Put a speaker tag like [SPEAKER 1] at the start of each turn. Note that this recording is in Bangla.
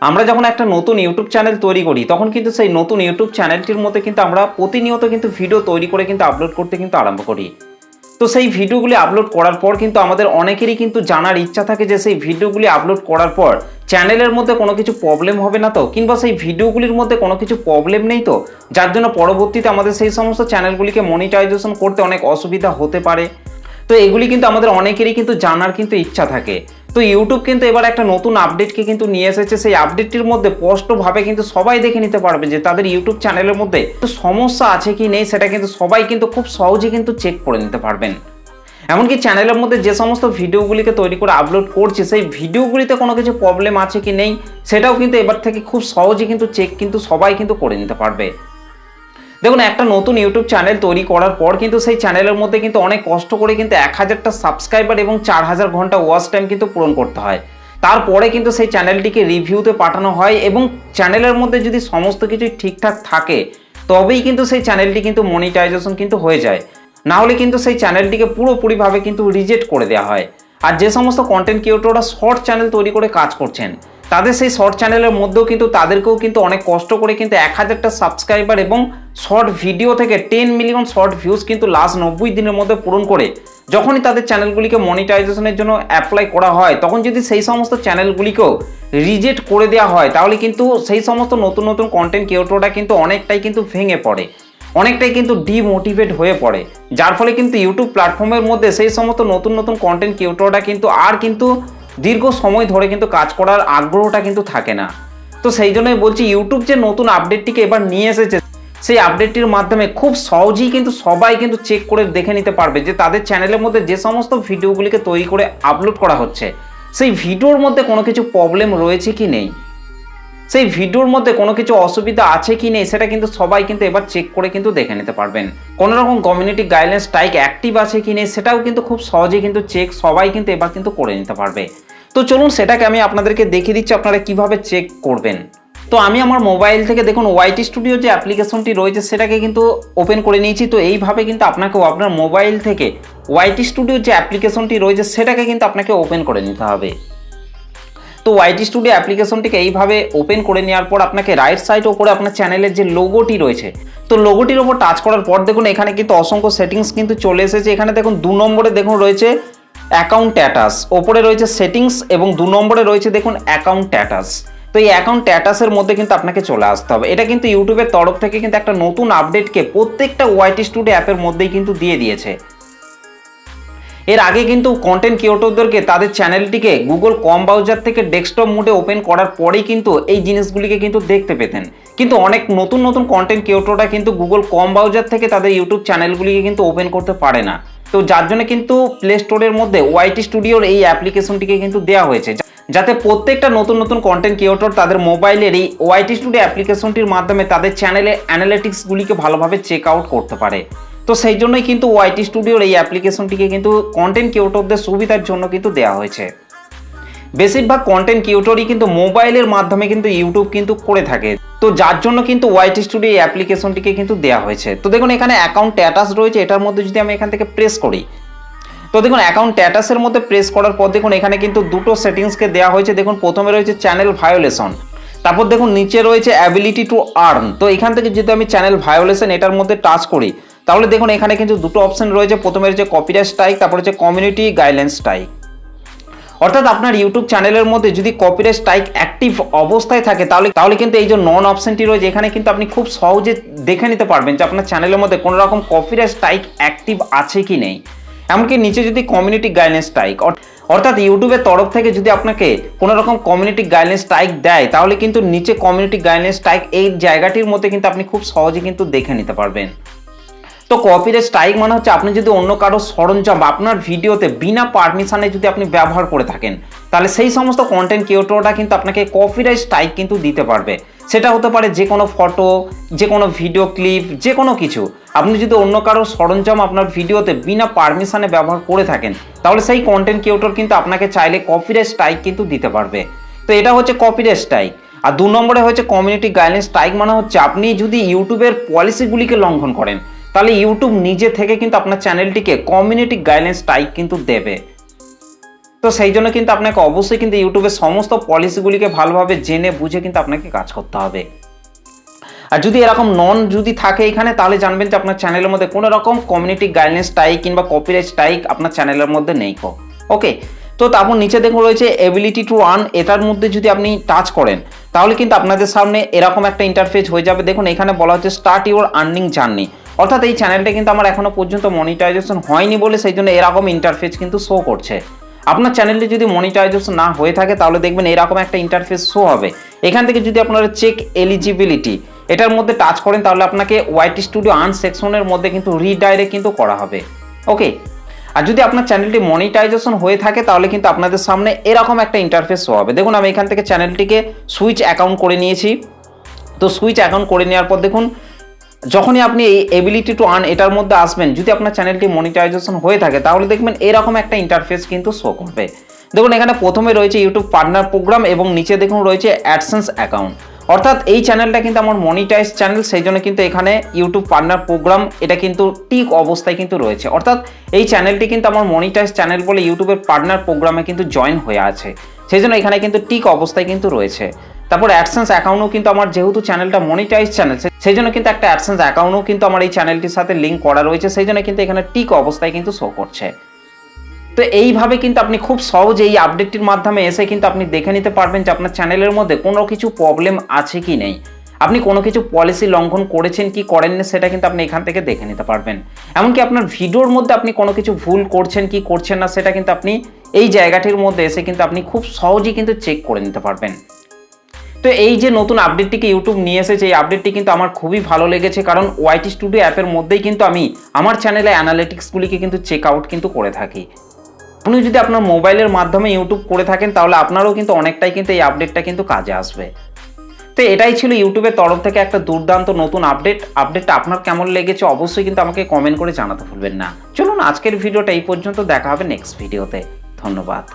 [SPEAKER 1] আমরা যখন একটা নতুন ইউটিউব চ্যানেল তৈরি করি তখন কিন্তু সেই নতুন ইউটিউব চ্যানেলটির মধ্যে কিন্তু আমরা প্রতিনিয়ত কিন্তু ভিডিও তৈরি করে কিন্তু আপলোড করতে কিন্তু আরম্ভ করি। তো সেই ভিডিওগুলি আপলোড করার পর কিন্তু আমাদের অনেকেরই কিন্তু জানার ইচ্ছা থাকে যে সেই ভিডিওগুলি আপলোড করার পর চ্যানেলের মধ্যে কোনো কিছু প্রবলেম হবে না তো, কিংবা সেই ভিডিওগুলির মধ্যে কোনো কিছু প্রবলেম নেই তো, যার জন্য পরবর্তীতে আমাদের সেই সমস্ত চ্যানেলগুলিকে মনিটাইজেশন করতে অনেক অসুবিধা হতে পারে। তো এগুলি কিন্তু আমাদের অনেকেরই কিন্তু জানার কিন্তু ইচ্ছা থাকে। তো ইউটিউব কিন্তু এবার একটা নতুন আপডেটকে কিন্তু নিয়ে এসেছে। সেই আপডেটটির মধ্যে স্পষ্টভাবে কিন্তু সবাই দেখে নিতে পারবে যে তাদের ইউটিউব চ্যানেলের মধ্যে সমস্যা আছে কি নেই, সেটা কিন্তু সবাই কিন্তু খুব সহজে কিন্তু চেক করে নিতে পারবেন। এমনকি চ্যানেলের মধ্যে যে সমস্ত ভিডিওগুলিকে তৈরি করে আপলোড করছে সেই ভিডিওগুলিতে কোনো কিছু প্রবলেম আছে কি নেই সেটাও কিন্তু এবার থেকে খুব সহজে কিন্তু চেক কিন্তু সবাই কিন্তু করে নিতে পারবে। দেখুন, একটা নতুন ইউটিউব চ্যানেল তৈরি করার পর কিন্তু সেই চ্যানেলের মধ্যে কিন্তু অনেক কষ্ট করে কিন্তু 1000টা সাবস্ক্রাইবার এবং 4000 ঘন্টা ওয়াচ টাইম কিন্তু পূরণ করতে হয়। তারপরে কিন্তু সেই চ্যানেলটিকে রিভিউতে পাঠানো হয় এবং চ্যানেলের মধ্যে যদি সমস্ত কিছুই ঠিকঠাক থাকে তবেই কিন্তু সেই চ্যানেলটি কিন্তু মনিটাইজেশন কিন্তু হয়ে যায়। না হলে কিন্তু সেই চ্যানেলটিকে পুরোপুরিভাবে কিন্তু রিজেক্ট করে দেওয়া হয়। আর যে সমস্ত কন্টেন্ট ক্রিয়েটররা শর্ট চ্যানেল তৈরি করে কাজ করছেন তাদের সেই শর্ট চ্যানেলের মধ্যেও কিন্তু তাদেরকেও কিন্তু অনেক কষ্ট করে কিন্তু 1000টা সাবস্ক্রাইবার এবং শর্ট ভিডিও থেকে 10 মিলিয়ন শর্ট ভিউজ কিন্তু লাস্ট 90 দিনের মধ্যে পূরণ করে যখনই তাদের চ্যানেলগুলিকে মনিটাইজেশনের জন্য অ্যাপ্লাই করা হয় তখন যদি সেই সমস্ত চ্যানেলগুলিকেও রিজেক্ট করে দেওয়া হয় তাহলে কিন্তু সেই সমস্ত নতুন নতুন কন্টেন্ট ক্রিয়েটররা কিন্তু অনেকটাই কিন্তু ভেঙে পড়ে, অনেকটাই কিন্তু ডিমোটিভেট হয়ে পড়ে। যার ফলে কিন্তু ইউটিউব প্ল্যাটফর্মের মধ্যে সেই সমস্ত নতুন নতুন কন্টেন্ট ক্রিয়েটররা কিন্তু দীর্ঘ সময় ধরে কিন্তু কাজ করার আগ্রহটা কিন্তু থাকে না। তো সেই জন্যই বলছি, ইউটিউব যে নতুন আপডেটটিকে এবার নিয়ে এসেছে সেই আপডেটটির মাধ্যমে খুব সহজেই কিন্তু সবাই কিন্তু চেক করে দেখে নিতে পারবে যে তাদের চ্যানেলের মধ্যে যে সমস্ত ভিডিওগুলিকে তৈরি করে আপলোড করা হচ্ছে সেই ভিডিওর মধ্যে কোনো কিছু প্রবলেম রয়েছে কি নেই, সেই ভিডিওর মধ্যে কোনো কিছু অসুবিধা আছে কি নেই সেটা কিন্তু সবাই কিন্তু এবার চেক করে কিন্তু দেখে নিতে পারবেন। কোনো রকম কমিউনিটি গাইডলাইন স্ট্রাইক অ্যাক্টিভ আছে কি নেই সেটাও কিন্তু খুব সহজেই কিন্তু চেক সবাই কিন্তু এবার কিন্তু করে নিতে পারবে। তো চলুন সেটাকে আমি আপনাদেরকে দেখিয়ে দিচ্ছি আপনারা কিভাবে চেক করবেন। তো আমি আমার মোবাইল থেকে দেখুন ওয়াইটি স্টুডিও যে অ্যাপ্লিকেশনটি রয়েছে সেটাকে কিন্তু ওপেন করে নিয়েছি। তো এইভাবে কিন্তু আপনাকেও আপনার মোবাইল থেকে ওয়াইটি স্টুডিও যে অ্যাপ্লিকেশনটি রয়েছে সেটাকে কিন্তু আপনাকে ওপেন করে নিতে হবে। তো ওয়াইটি স্টুডিও অ্যাপ্লিকেশনটিকে এইভাবে ওপেন করে নেওয়ার পর আপনাকে রাইট সাইড ওপরে আপনার চ্যানেলের যে লোগোটি রয়েছে তো লোগোটির ওপর টাচ করার পর দেখুন এখানে কিন্তু অসংখ্য সেটিংস কিন্তু চলে এসেছে। এখানে দেখুন 2 নম্বরে দেখুন রয়েছে অ্যাকাউন্ট স্ট্যাটাস, ওপরে রয়েছে সেটিংস এবং 2 নম্বরে রয়েছে দেখুন অ্যাকাউন্ট স্ট্যাটাস। তো এই অ্যাকাউন্ট স্ট্যাটাসের মধ্যে কিন্তু আপনাকে চলে আসতে হবে। এটা কিন্তু ইউটিউবের তরফ থেকে কিন্তু একটা নতুন আপডেটকে প্রত্যেকটা ওয়াইটি স্টুডিও অ্যাপের মধ্যেই কিন্তু দিয়ে দিয়েছে। এর আগে কিন্তু কন্টেন্ট ক্রিয়েটরদেরকে তাদের চ্যানেলটিকে গুগল ক্রোম ব্রাউজার থেকে ডেস্কটপ মোডে ওপেন করার পরেই কিন্তু এই জিনিসগুলিকে কিন্তু দেখতে পেতেন, কিন্তু অনেক নতুন নতুন কন্টেন্ট ক্রিয়েটররা কিন্তু গুগল ক্রোম ব্রাউজার থেকে তাদের ইউটিউব চ্যানেলগুলিকে কিন্তু ওপেন করতে পারে না। তো যার জন্য কিন্তু প্লে স্টোরের মধ্যে ওয়াইটি স্টুডিওর এই অ্যাপ্লিকেশনটিকে কিন্তু দেওয়া হয়েছে যাতে প্রত্যেকটা নতুন নতুন কন্টেন্ট ক্রিয়েটর তাদের মোবাইলের এই ওয়াইটি স্টুডিও অ্যাপ্লিকেশনটির মাধ্যমে তাদের চ্যানেলের অ্যানালিটিক্সগুলিকে ভালোভাবে চেক আউট করতে পারে। তো সেই জন্যই কিন্তু ওয়াইটি স্টুডিওর এই অ্যাপ্লিকেশনটিকে কিন্তু কন্টেন্ট ক্রিয়েটরদের সুবিধার জন্য কিন্তু দেওয়া হয়েছে। বেশিরভাগ কন্টেন্ট ক্রিয়েটরই কিন্তু মোবাইলের মাধ্যমে কিন্তু ইউটিউব কিন্তু করে থাকে, তো যার জন্য কিন্তু ওয়াইটি স্টুডিও এই অ্যাপ্লিকেশনটিকে কিন্তু দেওয়া হয়েছে। তো দেখুন এখানে অ্যাকাউন্ট স্ট্যাটাস রয়েছে, এটার মধ্যে যদি আমি এখান থেকে প্রেস করি তো দেখুন অ্যাকাউন্ট স্ট্যাটাসের মধ্যে প্রেস করার পর দেখুন এখানে কিন্তু দুটো সেটিংসকে দেওয়া হয়েছে। দেখুন প্রথমে রয়েছে চ্যানেল ভায়োলেশন, তারপর দেখুন নিচে রয়েছে অ্যাবিলিটি টু আর্ন। তো এখান থেকে যদি আমি চ্যানেল ভায়োলেশন এটার মধ্যে টাচ করি তাহলে দেখুন এখানে কিন্তু দুটো অপশন রয়েছে। প্রথমে রয়েছে কপিরাইট স্ট্রাইক, তারপর হচ্ছে কমিউনিটি গাইডলাইন স্ট্রাইক। অর্থাৎ আপনার ইউটিউব চ্যানেলের মধ্যে যদি কপিরাইট স্ট্রাইক অ্যাক্টিভ অবস্থায় থাকে তাহলে কিন্তু এই যে নন অপশনটি রয়েছে এখানে কিন্তু আপনি খুব সহজে দেখে নিতে পারবেন যে আপনার চ্যানেলের মধ্যে কোনো রকম কপিরাইট স্ট্রাইক অ্যাক্টিভ আছে কি নেই। এমনকি নিচে যদি কমিউনিটি গাইডলাইন স্ট্রাইক, অর্থাৎ ইউটিউবের তরফ থেকে যদি আপনাকে কোনো রকম কমিউনিটি গাইডলাইন স্ট্রাইক দেয় তাহলে কিন্তু নিচে কমিউনিটি গাইডলাইন স্ট্রাইক এই জায়গাটির মধ্যে কিন্তু আপনি খুব সহজে কিন্তু দেখে নিতে পারবেন। তো কপিরাইট স্ট্রাইক মানে হচ্ছে আপনি যদি অন্য কারো সরঞ্জাম আপনার ভিডিওতে বিনা পারমিশনে যদি আপনি ব্যবহার করে থাকেন তাহলে সেই সমস্ত কন্টেন্ট ক্রিয়েটররা কিন্তু আপনাকে কপিরাইট স্ট্রাইক কিন্তু দিতে পারবে। সেটা হতে পারে যে কোনো ফটো, যে কোনো ভিডিও ক্লিপ, যে কোনো কিছু। আপনি যদি অন্য কারো সরঞ্জাম আপনার ভিডিওতে বিনা পারমিশনে ব্যবহার করে থাকেন তাহলে সেই কন্টেন্ট ক্রিয়েটর কিন্তু আপনাকে চাইলে কপিরাইট স্ট্রাইক কিন্তু দিতে পারবে। তো এটা হচ্ছে কপিরাইট স্ট্রাইক। আর 2 নম্বরে হচ্ছে কমিউনিটি গাইডলাইন স্ট্রাইক মানে হচ্ছে আপনি যদি ইউটিউবের পলিসিগুলিকে লঙ্ঘন করেন তাহলে ইউটিউব নিজে থেকে কিন্তু আপনার চ্যানেলটিকে কমিউনিটি গাইডলাইন স্ট্রাইক কিন্তু দেবে। তো তো সেই জন্য কিন্তু আপনাকে অবশ্যই কিন্তু ইউটিউবের সমস্ত পলিসিগুলিকে ভালোভাবে জেনে বুঝে কিন্তু আপনাকে কাজ করতে হবে। আর যদি এরকম নন যদি থাকে এখানে, তাহলে জানবেন যে আপনার চ্যানেলের মধ্যে কোনো রকম কমিউনিটি গাইডলাইন স্ট্রাইক কিংবা কপিরাইট স্ট্রাইক আপনার চ্যানেলের মধ্যে নেই। ওকে, তো তারপর নিচে দেখুন রয়েছে এবিলিটি টু আর্ন, এটার মধ্যে যদি আপনি টাচ করেন তাহলে কিন্তু আপনাদের সামনে এরকম একটা ইন্টারফেস হয়ে যাবে। দেখুন এখানে বলা হচ্ছে স্টার্ট ইউর আর্নিং জার্নি, অর্থাৎ এই চ্যানেলটা কিন্তু আমার এখনো পর্যন্ত মনিটাইজেশন হয়নি বলে সেই জন্য এরকম ইন্টারফেস কিন্তু শো করছে। আপনার চ্যানেলটি যদি মনিটাইজেশন না হয়ে থাকে তাহলে দেখবেন এরকম একটা ইন্টারফেস শো হবে। এখান থেকে যদি আপনারা চেক এলিজিবিলিটি এটার মধ্যে টাচ করেন তাহলে আপনাকে ওয়াইটি স্টুডিও আর্ন সেকশনের মধ্যে কিন্তু রিডাইরেক্ট কিন্তু করা হবে। ওকে, আর যদি আপনার চ্যানেলটি মনিটাইজেশন হয়ে থাকে তাহলে কিন্তু আপনাদের সামনে এরকম একটা ইন্টারফেস শো হবে। দেখুন আমি এখান থেকে চ্যানেলটিকে সুইচ অ্যাকাউন্ট করে নিয়েছি। তো সুইচ অ্যাকাউন্ট করে নেওয়ার পর দেখুন যখনই আপনি এই এবিলিটি টু আর্ন এটার মধ্যে আসবেন, যদি আপনার চ্যানেলটি মনিটাইজেশন হয়ে থাকে তাহলে দেখবেন এরকম একটা ইন্টারফেস কিন্তু শো করবে। দেখুন এখানে প্রথমে রয়েছে ইউটিউব পার্টনার প্রোগ্রাম এবং নিচে দেখুন রয়েছে অ্যাডসেন্স অ্যাকাউন্ট, অর্থাৎ এই চ্যানেলটা কিন্তু আমার মনিটাইজ চ্যানেল, সেই জন্য কিন্তু এখানে ইউটিউব পার্টনার প্রোগ্রাম এটা কিন্তু টিক অবস্থায় কিন্তু রয়েছে, অর্থাৎ এই চ্যানেলটি কিন্তু আমার মনিটাইজ চ্যানেল বলে ইউটিউবের পার্টনার প্রোগ্রামে কিন্তু জয়েন হয়ে আছে, সেই জন্য এখানে কিন্তু টিক অবস্থায় কিন্তু রয়েছে। তারপর অ্যাডসেন্স অ্যাকাউন্টও কিন্তু আমার যেহেতু চ্যানেলটা মনিটাইজ চ্যানেল সেই জন্য কিন্তু একটা অ্যাডসেন্স অ্যাকাউন্টও কিন্তু আমার এই চ্যানেলটির সাথে লিঙ্ক করা রয়েছে, সেই জন্য কিন্তু এখানে টিক অবস্থায় কিন্তু শো করছে। তো এইভাবে কিন্তু আপনি খুব সহজে এই আপডেটটির মাধ্যমে এসে কিন্তু আপনি দেখে নিতে পারবেন যে আপনার চ্যানেলের মধ্যে কোনো কিছু প্রবলেম আছে কি নেই, আপনি কোনো কিছু পলিসি লঙ্ঘন করেছেন কি করেননি সেটা কিন্তু আপনি এখান থেকে দেখে নিতে পারবেন। এমনকি আপনার ভিডিওর মধ্যে আপনি কোনো কিছু ভুল করছেন কি করছেন না সেটা কিন্তু আপনি এই জায়গাটির মধ্যে এসে কিন্তু আপনি খুব সহজেই কিন্তু চেক করে নিতে পারবেন। তো এই যে নতুন আপডেটটিকে ইউটিউব নিয়ে এসেছে, এই আপডেটটি কিন্তু আমার খুবই ভালো লেগেছে, কারণ ওয়াইটি স্টুডিও অ্যাপের মধ্যেই কিন্তু আমি আমার চ্যানেলে অ্যানালিটিক্সগুলিকে কিন্তু চেক আউট কিন্তু করে থাকি। আপনি যদি আপনার মোবাইলের মাধ্যমে ইউটিউব করে থাকেন তাহলে আপনারও কিন্তু অনেকটাই কিন্তু এই আপডেটটা কিন্তু কাজে আসবে। তো এটাই ছিল ইউটিউবের তরফ থেকে একটা দুর্দান্ত নতুন আপডেটটা আপনার কেমন লেগেছে অবশ্যই কিন্তু আমাকে কমেন্ট করে জানাতে ভুলবেন না। চলুন আজকের ভিডিওটা এই পর্যন্ত, দেখা হবে নেক্সট ভিডিওতে। ধন্যবাদ।